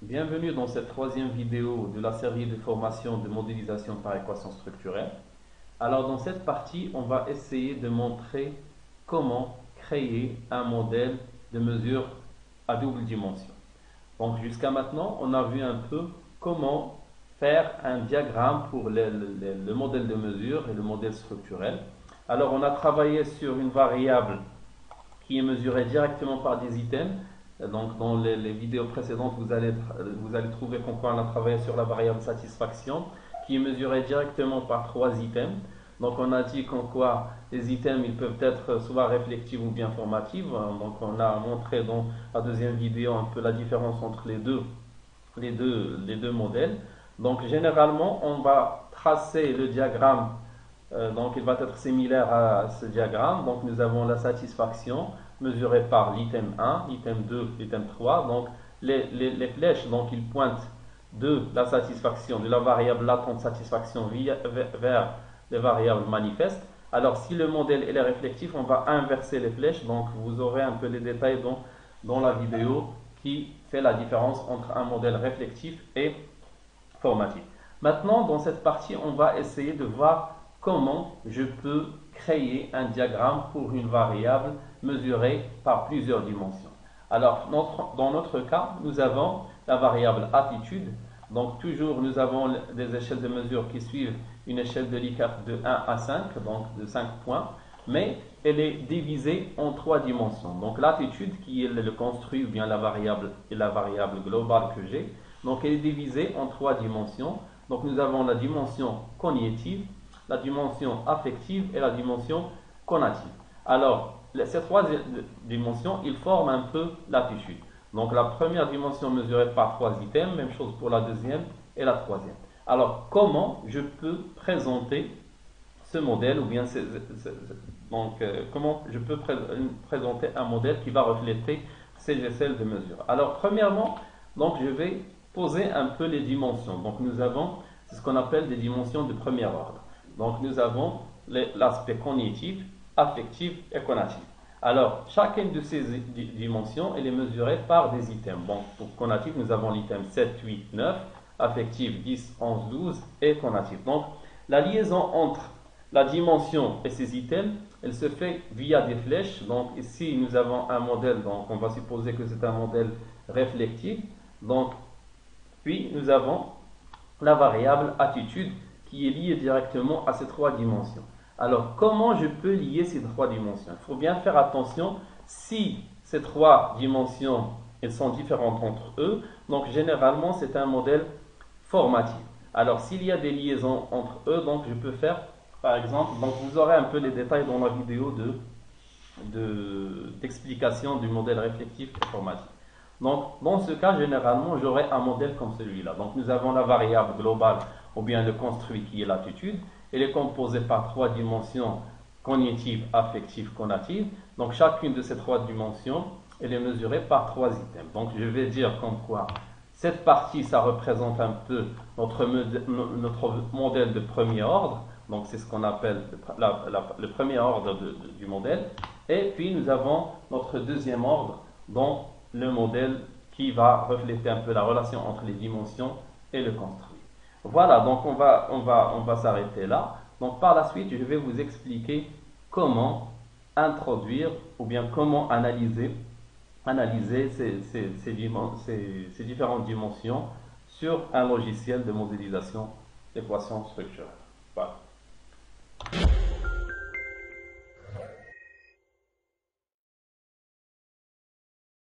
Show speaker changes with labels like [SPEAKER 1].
[SPEAKER 1] Bienvenue dans cette troisième vidéo de la série de formation de modélisation par équation structurelle. Alors dans cette partie, on va essayer de montrer comment créer un modèle de mesure à double dimension. Donc jusqu'à maintenant, on a vu un peu comment faire un diagramme pour le modèle de mesure et le modèle structurel. Alors on a travaillé sur une variable qui est mesurée directement par des items. Donc dans les vidéos précédentes, vous allez trouver qu'on a travaillé sur la variable satisfaction qui est mesurée directement par trois items. Donc on a dit qu'en quoi les items ils peuvent être soit réflectifs ou bien formatifs. Donc on a montré dans la deuxième vidéo un peu la différence entre les deux modèles. Donc généralement on va tracer le diagramme, donc il va être similaire à ce diagramme. Donc nous avons la satisfaction mesurée par l'item 1, l'item 2, l'item 3. Donc les flèches, donc ils pointent de la satisfaction, de la variable latente satisfaction vers les variables manifestes. Alors si le modèle est réflectif, on va inverser les flèches. Donc vous aurez un peu les détails dans la vidéo qui fait la différence entre un modèle réflectif et formatif. Maintenant, dans cette partie, on va essayer de voir comment je peux créer un diagramme pour une variable mesurée par plusieurs dimensions. Alors, dans notre cas, nous avons la variable attitude. Donc, toujours, nous avons des échelles de mesure qui suivent une échelle de Likert de 1 à 5, donc de 5 points, mais elle est divisée en trois dimensions. Donc, l'attitude, qui est le construit ou bien la variable globale que j'ai, donc elle est divisée en trois dimensions. Donc, nous avons la dimension cognitive, la dimension affective et la dimension conative. Alors, ces trois dimensions, ils forment un peu l'attitude. Donc, la première dimension mesurée par trois items, même chose pour la deuxième et la troisième. Alors, comment je peux présenter ce modèle ou bien comment je peux présenter un modèle qui va refléter ces échelles de mesure. Alors, premièrement, donc je vais poser un peu les dimensions. Donc, nous avons ce qu'on appelle des dimensions de premier ordre. Donc, nous avons l'aspect cognitif, affectif et conatif. Alors, chacune de ces dimensions, elle est mesurée par des items. Bon, pour conatif, nous avons l'item 7, 8, 9, affectif 10, 11, 12 et conatif. Donc, la liaison entre la dimension et ces items, elle se fait via des flèches. Donc, ici, nous avons un modèle, donc on va supposer que c'est un modèle réflectif. Donc, puis, nous avons la variable attitude qui est liée directement à ces trois dimensions. Alors, comment je peux lier ces trois dimensions? Il faut bien faire attention si ces trois dimensions elles sont différentes entre eux. Donc, généralement, c'est un modèle formatif. Alors, s'il y a des liaisons entre eux, donc je peux faire, par exemple, donc vous aurez un peu les détails dans la vidéo d'explication du modèle réflectif et formatif. Donc, dans ce cas, généralement, j'aurai un modèle comme celui-là. Donc, nous avons la variable globale ou bien le construit qui est l'attitude. Elle est composée par trois dimensions cognitives, affectives, conatives. Donc, chacune de ces trois dimensions, elle est mesurée par trois items. Donc, je vais dire comme quoi cette partie, ça représente un peu notre modèle de premier ordre. Donc, c'est ce qu'on appelle le premier ordre du modèle. Et puis, nous avons notre deuxième ordre, dont le modèle qui va refléter un peu la relation entre les dimensions et le construit. Voilà, donc on va s'arrêter là. Donc par la suite, je vais vous expliquer comment introduire ou bien comment analyser ces différentes dimensions sur un logiciel de modélisation d'équations structurelles.